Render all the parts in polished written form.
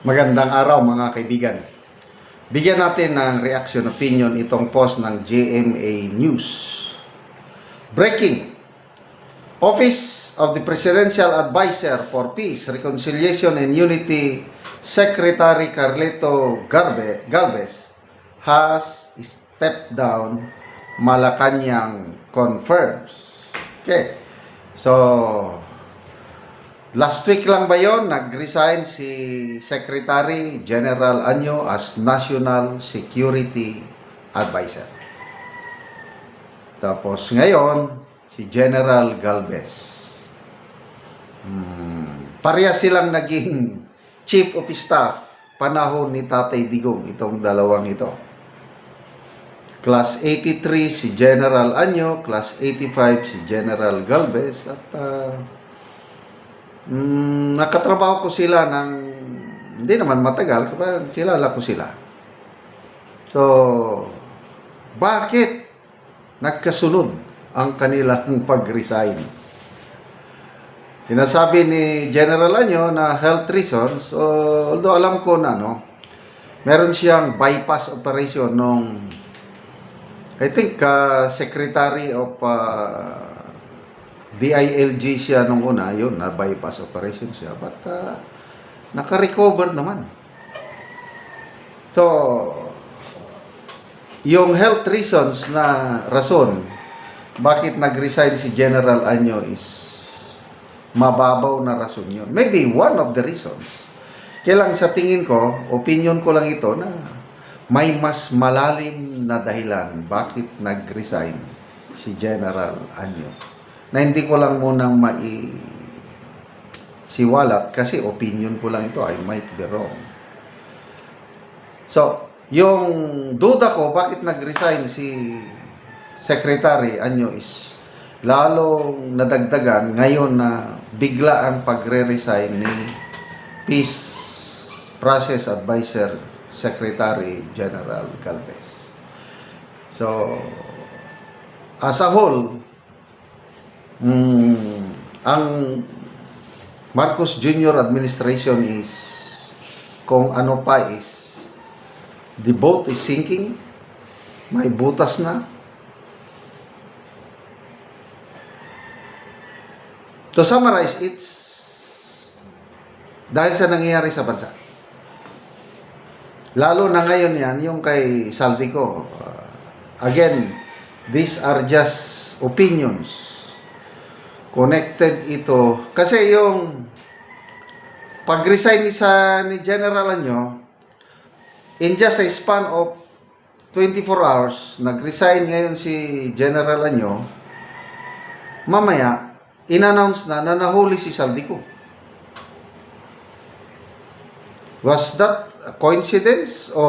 Magandang araw mga kaibigan. Bigyan natin ng reaction opinion itong post ng GMA News. Breaking. Office of the Presidential Advisor for Peace, Reconciliation and Unity, Secretary Carleto Galvez has stepped down, Malacanang confirms. Okay. So, last week lang ba yon nag-resign si Secretary General Anyo as National Security Advisor. Tapos ngayon, si General Galvez. Parehas silang naging Chief of Staff panahon ni Tatay Digong, itong dalawang ito. Class 83 si General Anyo, Class 85 si General Galvez, at nakatrabaho ko sila ng hindi naman matagal, kapag kilala ko sila. So, bakit nagkasunod ang kanilang pag-resign? Sinasabi ni General Anyo na health reasons, so, although alam ko na, meron siyang bypass operation nung I think Secretary of DILG siya nung una, yun, na bypass operation siya. But naka-recover naman. So, yung health reasons na rason bakit nag-resign si General Anyo is mababaw na rason yun. Maybe one of the reasons. Kaya lang sa tingin ko, opinion ko lang ito na may mas malalim na dahilan bakit nag-resign si General Anyo, na hindi ko lang munang siwalat kasi opinion ko lang ito, I might be wrong. So, yung duda ko bakit nag-resign si Secretary Anyo is lalong nadagdagan ngayon na bigla ang pagre-resign ni Peace Process Advisor Secretary General Galvez. So, as a whole, ang Marcos Jr. administration is, kung ano pa is, the boat is sinking, may butas na. To summarize, it's dahil sa nangyayari sa bansa. Lalo na ngayon yan, yung kay Saldico. Again, these are just opinions. Connected ito. Kasi yung pag-resign ni General Anyo, in just a span of 24 hours, nag-resign ngayon si General Anyo, mamaya, in-announce na nahuli si Saldico. Was that a coincidence o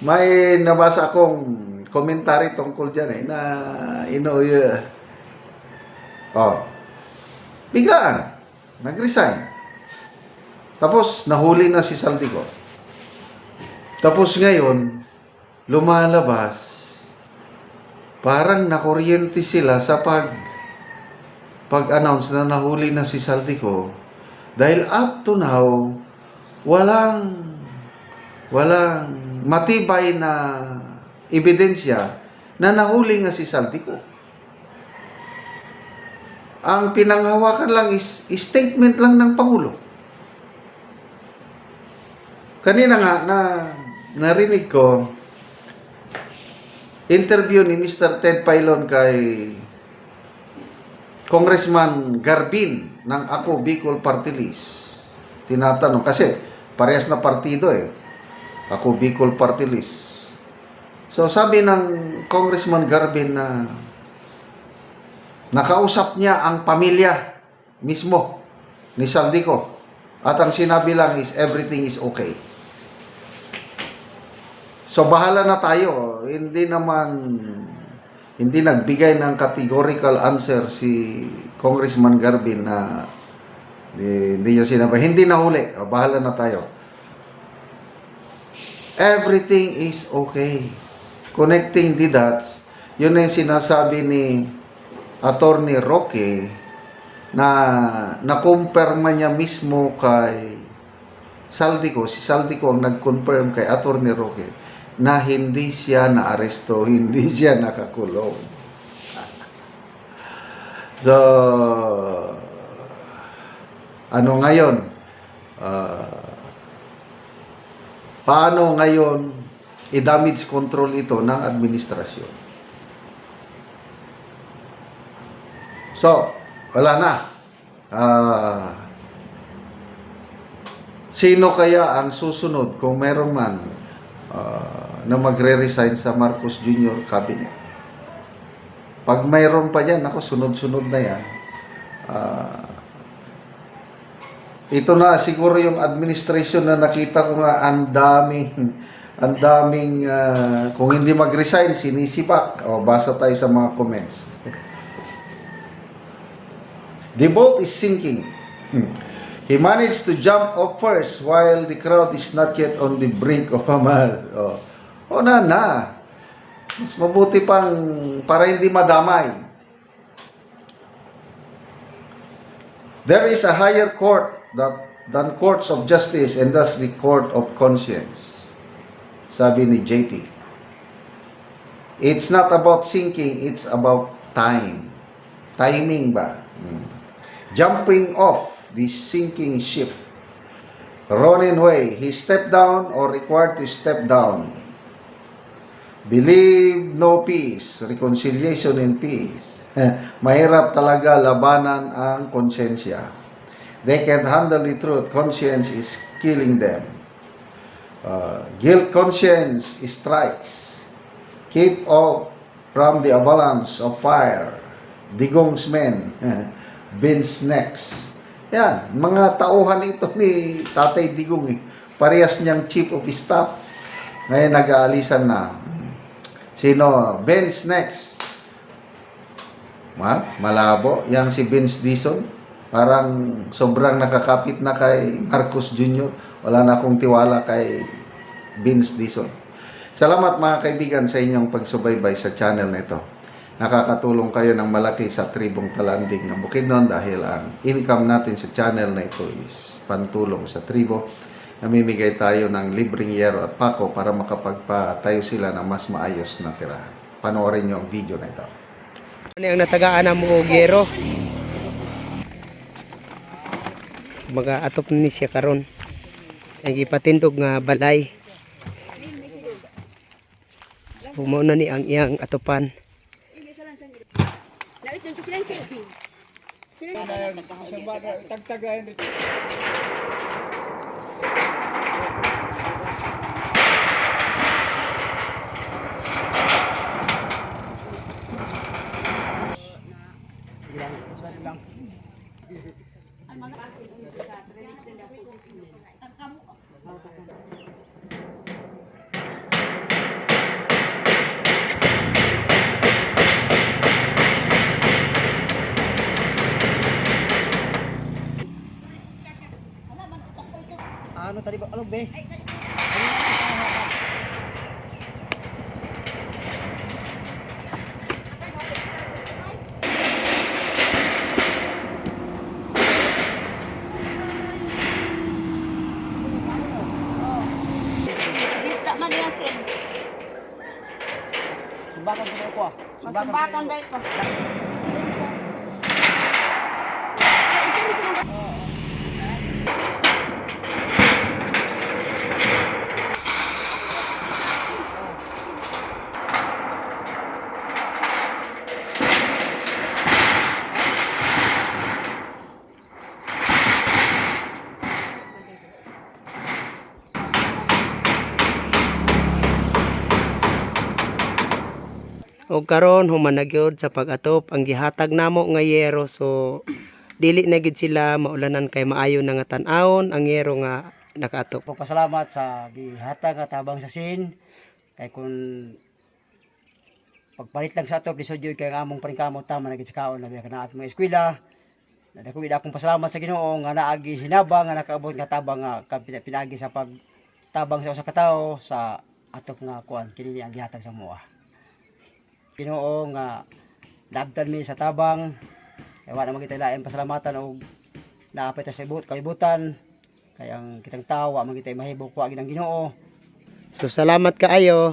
may nabasa akong komentary tungkol dyan na biglaan nag-resign, tapos nahuli na si Saldico, tapos ngayon lumalabas parang nakuryente sila sa pag-announce na nahuli na si Saldico. Dahil up to now, walang matibay na ebidensya na nahuli nga si Saldico. Ang pinanghawakan lang is statement lang ng Pangulo. Kanina nga, narinig ko, interview ni Mr. Ted Pailon kay Congressman Garbin ng Ako Bicol Party List. Tinatanong, kasi parehas na partido Ako Bicol Party List. So sabi ng Congressman Garbin na nakausap niya ang pamilya mismo ni Saldico. At ang sinabi lang is everything is okay. So bahala na tayo. Hindi nagbigay ng categorical answer si Congressman Garbin na hindi niya sinabi. Hindi nahuli. Bahala na tayo. Everything is okay. Connecting the dots. Yun yung sinasabi ni Attorney Roque na-kumpirma niya mismo kay Saldico. Si Saldico ang nag-confirm kay Attorney Roque na hindi siya naaresto, hindi siya nakakulong. So, ano ngayon? Paano ngayon i-damage control ito ng administrasyon? So, wala na. Sino kaya ang susunod kung meron man na magre-resign sa Marcos Jr. cabinet? Pag mayroon pa yan, ako sunod-sunod na yan. Ito na siguro yung administration na nakita ko nga ang daming kung hindi mag-resign, sinisipak. O, basa tayo sa mga comments. The boat is sinking. He managed to jump off first while the crowd is not yet on the brink of a mud. O na. Mas mabuti pang para hindi madamay. There is a higher court than courts of justice, and thus the court of conscience. Sabi ni JP. It's not about sinking, it's about time. Timing ba? Jumping off the sinking ship. Ronin Way, he stepped down or required to step down. Believe no peace, reconciliation and peace. Mahirap talaga labanan ang konsensya. They can't handle the truth. Conscience is killing them. Guilt conscience strikes. Keep off from the avalanche of fire. Digong's men. Vince next. Yan, mga tauhan ito ni Tatay Digong. Parehas niyang chief of staff. Ngayon nag-aalisan na. Sino? Vince next. Malabo. Yang si Vince Dizon. Parang sobrang nakakapit na kay Marcos Jr. Wala na akong tiwala kay Vince Dizon. Salamat mga kaibigan sa inyong pagsubaybay sa channel na ito. Nakakatulong kayo ng malaki sa tribong Talanding ng Bukidnon dahil ang income natin sa channel na ito is pantulong sa tribo. Namimigay tayo ng libreng yero at pako para makapagpatayo sila ng mas maayos na tirahan. Panoorin nyo ang video na ito. Ano yung natagaan na mo yero? Mga atop ni siya karon. Ang ipatindog nga balay. So, muna ni ang iyang atopan. Ano tadi ba? Ano be? Sumbakan ko ko. Sumbakan dai ko. O karon human na gyud sa pag-atop ang gihatag namo nga yero, so dili na gid sila maulanan kay maayo na nga tan-awon ang yero nga nakaatop. Pagpasalamat sa gihatag nga tabang sa sin kay kun pagpalit lang sa atop lisod jud kay among paningkamot tama na gid sa kaon na kana at mga eskwela. Nadako gid akong pasalamat sa Ginoo nga naagi hinabang nga nakaabot nga tabang nga pinagi sa pagtabang sa usa ka tawo sa atop nga kuan kini ang gihatag sa moa. Ginoo nga labtan mi sa tabang Kaya wala naman kita lain pasalamatan o naapit sa ibut kaibutan. Kaya ang kitang tawa man kita mahibok wa ginang Ginoo. So salamat kaayo.